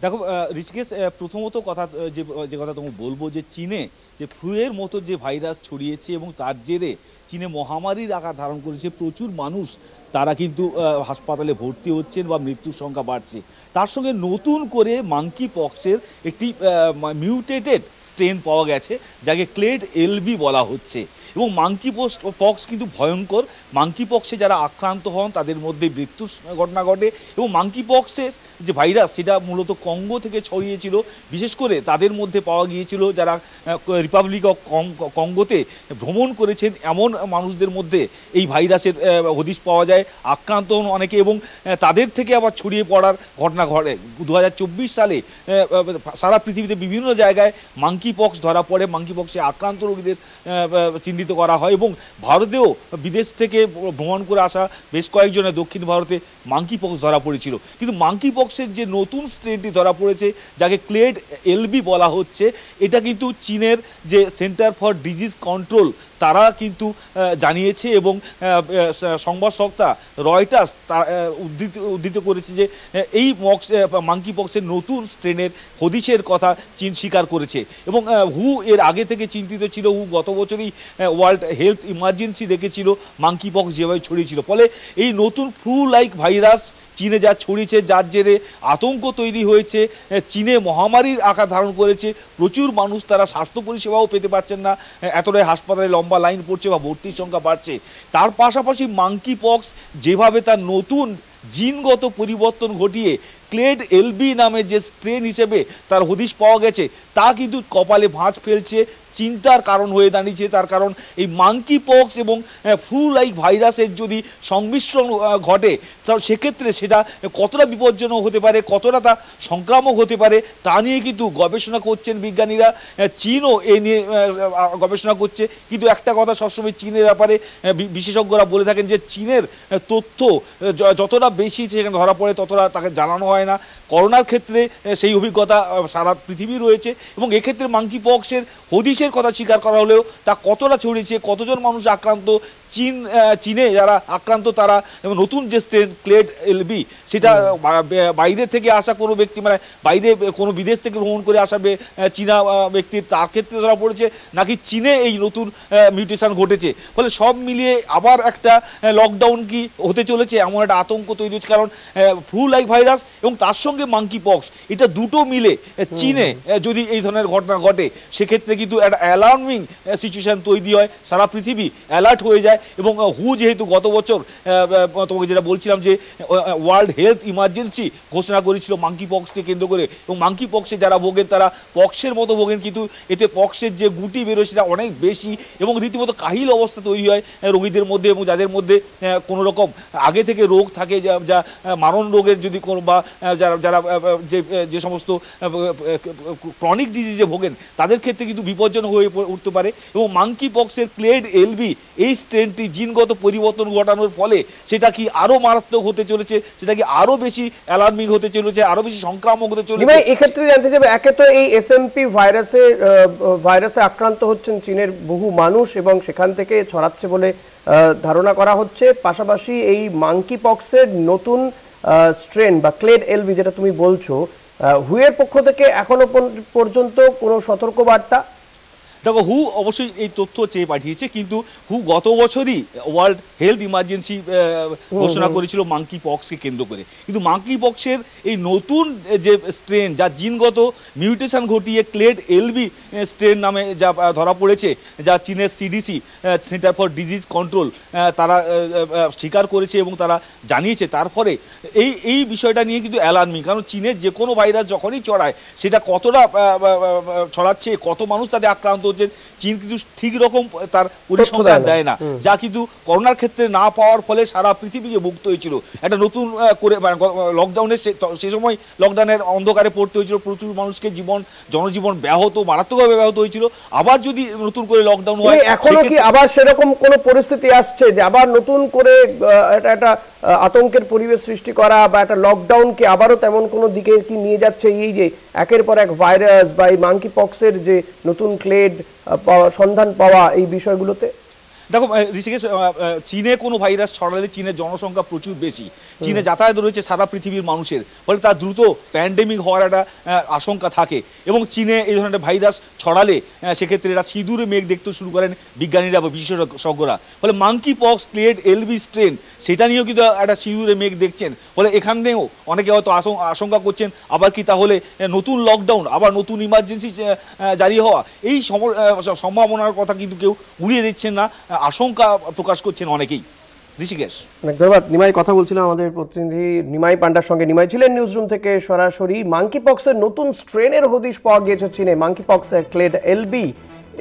দেখো ঋষিকেশ, প্রথমত কথা যে কথা তোমাকে বলবো যে চীনে যে ফ্লুয়ের মতো যে ভাইরাস ছড়িয়েছে এবং তার জেরে চীনে মহামারীর আকার ধারণ করেছে, প্রচুর মানুষ তারা কিন্তু হাসপাতালে ভর্তি হচ্ছেন বা মৃত্যুর সংখ্যা বাড়ছে। তার সঙ্গে নতুন করে মাঙ্কি পক্সের একটি মিউটেটেড স্ট্রেন পাওয়া গেছে, যাকে ক্লেড এলবি বলা হচ্ছে। এবং মাঙ্কি পক্স কিন্তু ভয়ঙ্কর। মাঙ্কি পক্সে যারা আক্রান্ত হন তাদের মধ্যে মৃত্যুর ঘটনা ঘটে। এবং মাঙ্কি পক্সের যে ভাইরাস সেটা মূলত কঙ্গো থেকে ছড়িয়েছিল, বিশেষ করে তাদের মধ্যে পাওয়া গিয়েছিল যারা রিপাবলিক অফ কঙ্গোতে ভ্রমণ করেছেন এমন মানুষদের মধ্যে এই ভাইরাসের হদিশ পাওয়া যায়, আক্রান্ত হন অনেকে এবং তাদের থেকে আবার ছড়িয়ে পড়ার ঘটনা ঘটে। 2024 সালে সারা পৃথিবীতে বিভিন্ন জায়গায় মাঙ্কি পক্স ধরা পড়ে, মাঙ্কি পক্সে আক্রান্ত রোগীদের চিহ্নিত করা হয় এবং ভারতেও বিদেশ থেকে ভ্রমণ করে আসা বেশ কয়েকজনের দক্ষিণ ভারতে মাঙ্কি পক্স ধরা পড়েছিল। কিন্তু মাঙ্কি পক্সের যে নতুন স্ট্রেনটি ধরা পড়েছে, যাকে ক্লেড এলবি বলা হচ্ছে, এটা কিন্তু চীনের যে সেন্টার ফর ডিজিজ কন্ট্রোল তারা কিন্তু জানিয়েছে এবং সংবাদ সংস্থা রয়টার্স উদ্ধৃত করেছে যে এই মাঙ্কি পক্সের নতুন স্ট্রেনের হদিশের কথা চীন স্বীকার করেছে। এবং হু এর আগে থেকে চিন্তিত ছিল, হু গত বছরই ওয়ার্ল্ড হেলথ ইমার্জেন্সি ডেকেছিল মাঙ্কি পক্স যেভাবে ছড়িয়েছিল। ফলে এই নতুন ফ্লু লাইক ভাইরাস চীনে যা ছড়িয়েছে, যার জেরে আতঙ্ক তৈরি হয়েছে, চীনে মহামারীর আকার ধারণ করেছে। প্রচুর মানুষ তারা স্বাস্থ্য পরিষেবাও পেতে পারছেন না, এতটাই হাসপাতালে লম্বা লাইন পড়ছে বা ভর্তির সংখ্যা বাড়ছে। তার পাশাপাশি মাঙ্কি পক্স যেভাবে তার নতুন জিনগত পরিবর্তন ঘটিয়ে ক্লেড এলবি নামে যে স্ট্রেন হিসেবে তার হদিশ পাওয়া গেছে, তা কিন্তু কপালে ভাঁজ ফেলছে, চিন্তার কারণ হয়ে দাঁড়িয়েছে। তার কারণ এই মাঙ্কি পক্স এবং ফ্লু লাইক ভাইরাসের যদি সংমিশ্রণ ঘটে, তাহলে সেক্ষেত্রে সেটা কতটা বিপজ্জনক হতে পারে, কতটা তা সংক্রামক হতে পারে, তা নিয়ে কিন্তু গবেষণা করছেন বিজ্ঞানীরা। চীনও এ নিয়ে গবেষণা করছে। কিন্তু একটা কথা সবসময় চীনের ব্যাপারে বিশেষজ্ঞরা বলে থাকেন যে চীনের তথ্য যতটা বেশি সেখানে ধরা পড়ে ততটা তাকে জানানো হয় না। করোনার ক্ষেত্রে সেই অভিজ্ঞতা সারা পৃথিবী রয়েছে এবং এক্ষেত্রে মাঙ্কি পক্সের হদিশের কথা স্বীকার করা হলেও তা কতটা ছড়িয়েছে, কতজন মানুষ আক্রান্ত, চীনে যারা আক্রান্ত তারা এবং নতুন যে স্ট্রেন ক্লেড এলবি, সেটা বাইরে থেকে আসা কোনো ব্যক্তি, মানে বাইরে কোনো বিদেশ থেকে ভ্রমণ করে আসা চীনা ব্যক্তির, তার ক্ষেত্রে ধরা পড়েছে, নাকি চীনে এই নতুন মিউটেশন ঘটেছে। ফলে সব মিলিয়ে আবার একটা লকডাউন কি হতে চলেছে এমন একটা আতঙ্ক তৈরি হচ্ছে। কারণ ফ্লু লাইক ভাইরাস এবং তার সঙ্গে মাঙ্কি পক্স, এটা দুটো মিলে চীনে যদি এই ধরনের ঘটনা ঘটে, সেক্ষেত্রে কিন্তু একটা অ্যালার্মিং সিচুয়েশন তৈরি হয়, সারা পৃথিবী অ্যালার্ট হয়ে যায়। এবং হু যেহেতু গত বছর তোমাকে যেটা বলছিলাম যে ওয়ার্ল্ড হেলথ ইমার্জেন্সি ঘোষণা করেছিল মাঙ্কি পক্সকে কেন্দ্র করে, এবং মাঙ্কি পক্সে যারা ভোগেন তারা পক্সের মতো ভোগেন, কিন্তু এতে পক্সের যে গুটি বেরোয় সেটা অনেক বেশি এবং রীতিমতো কাহিল অবস্থা তৈরি হয় রোগীদের মধ্যে। এবং যাদের মধ্যে কোনো রকম আগে থেকে রোগ থাকে, যা মারণ রোগের যদি কোনো বা যারা যে সমস্ত ক্রনিক ডিজিজে ভোগেন, তাদের ক্ষেত্রে কিন্তু বিপজ্জনক হয়ে উঠতে পারে। এবং মাঙ্কি পক্সের ক্লেড এলবি এই স্ট্রেনটি জিনগত পরিবর্তন ঘটানোর ফলে সেটা কি আরো মারাত্মক হতে চলেছে, সেটা কি আরো বেশি অ্যালার্মিং হতে চলেছে, আরো বেশি সংক্রামক হতে চলেছে। এক্ষেত্রে জানতে চাইবে, একে তো এই এসএমপি ভাইরাসে আক্রান্ত হচ্ছেন চীনের বহু মানুষ এবং সেখান থেকে ছড়াচ্ছে বলে ধারণা করা হচ্ছে। পাশাপাশি এই মাঙ্কি পক্সের নতুন স্ট্রেন বা ক্লেড এলবি যেটা তুমি বলছো, হুয়ের পক্ষ থেকে এখনো পর্যন্ত কোনো সতর্কবার্তা? দেখো, হু অবশ্যই এই তথ্য চেয়ে পাঠিয়েছে, কিন্তু হু গত বছরই ওয়ার্ল্ড হেলথ ইমার্জেন্সি ঘোষণা করেছিল মাঙ্কি পক্সকে কেন্দ্র করে। কিন্তু মাঙ্কি পক্সের এই নতুন যে স্ট্রেন, যা জিনগত মিউটেশন ঘটিয়ে ক্লেড এলবি স্ট্রেন নামে যা ধরা পড়েছে, যা চীনের CDC centre for disease control তারা স্বীকার করেছে এবং তারা জানিয়েছে, তারপরে এই বিষয়টা নিয়ে কিন্তু অ্যালার্মিং। কারণ চীনের যে কোনো ভাইরাস যখনই ছড়ায়, সেটা কতটা ছড়াচ্ছে, কত মানুষ তাদের আক্রান্ত, চীন কিন্তু ঠিক রকম তার পরিসংখ্যান দেয় না, যা কিন্তু করোনার ক্ষেত্রে না পাওয়ার ফলে সারা পৃথিবীকে ভুগতে হয়েছিল। একটা নতুন করে লকডাউনের সে সময় লকডাউনের অন্ধকারে পড়তে হয়েছিল, প্রচুর মানুষকে জনজীবন মারাত্মকভাবে ব্যাহত হয়েছিল। আবার যদি নতুন করে লকডাউন হয়, এখনো কি আবার সেরকম কোনো পরিস্থিতি আসছে যে আবার নতুন করে একটা আতঙ্কের পরিবেশ সৃষ্টি করা বা একটা লকডাউনকে আবারও তেমন কোনো দিকে কি নিয়ে যাচ্ছে এই যে একের পর এক ভাইরাস বা এই মাঙ্কি পক্সের যে নতুন ক্লেড সন্ধান পাওয়া এই বিষয়গুলোতে? দেখো ঋষিকেশ, চীনে কোনো ভাইরাস ছড়ালে চীনের জনসংখ্যা প্রচুর বেশি, চীনে যাতায়াত রয়েছে সারা পৃথিবীর মানুষের, ফলে তার দ্রুত প্যান্ডেমিক হওয়ার একটা আশঙ্কা থাকে। এবং চীনে এই ধরনের ভাইরাস ছড়ালে সেক্ষেত্রে এরা সিঁদুরে মেঘ দেখতে শুরু করেন বিজ্ঞানীরা বা বিশেষজ্ঞরা। ফলে monkey pox clade LB strain, সেটা নিয়েও কিন্তু একটা সিঁদুরে মেঘ দেখছেন। ফলে এখানেও অনেকে হয়তো আশঙ্কা করছেন আবার কি তাহলে নতুন লকডাউন, আবার নতুন ইমার্জেন্সি জারি হওয়া, এই সম্ভাবনার কথা কিন্তু কেউ উড়িয়ে দিচ্ছেন না, আশঙ্কা প্রকাশ করছেন অনেকেই। ঋষিকেশ, অনেক ধন্যবাদ। নিমাই কথা বলছিলাম আমাদের প্রতিনিধি নিমাই পান্ডার সঙ্গে। নিমাই ছিলেন নিউজরুম থেকে সরাসরি। মাঙ্কি পক্সের নতুন স্ট্রেনের হদিশ পাওয়া গিয়েছে চীনে। মাঙ্কি পক্সের ক্লেড এলবি,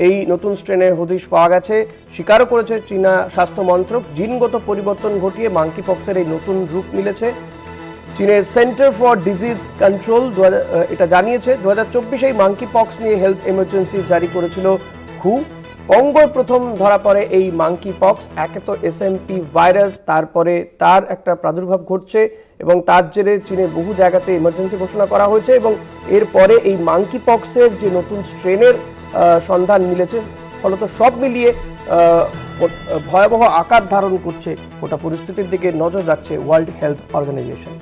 এই নতুন স্ট্রেনের হদিশ পাওয়া গেছে, স্বীকারও করেছে চীনা স্বাস্থ্য মন্ত্রক। জিনগত পরিবর্তন ঘটিয়ে মাঙ্কি পক্সের এই নতুন রূপ মিলেছে। চীনের সেন্টার ফর ডিজিজ কন্ট্রোল এটা জানিয়েছে 2024 এই মাঙ্কি পক্স নিয়ে হেলথ এমার্জেন্সি জারি করেছিল হু। কঙ্গোয় প্রথম ধরা পড়ে এই মাঙ্কি পক্স। একে তো এসএমপি ভাইরাস, তারপরে তার একটা প্রাদুর্ভাব ঘটছে এবং তার জেরে চীনের বহু জায়গাতে ইমার্জেন্সি ঘোষণা করা হয়েছে এবং এরপরে এই মাঙ্কি পক্সের যে নতুন স্ট্রেনের সন্ধান মিলেছে, ফলত সব মিলিয়ে ভয়াবহ আকার ধারণ করছে গোটা পরিস্থিতির দিকে নজর রাখছে ওয়ার্ল্ড হেলথ অর্গানাইজেশন।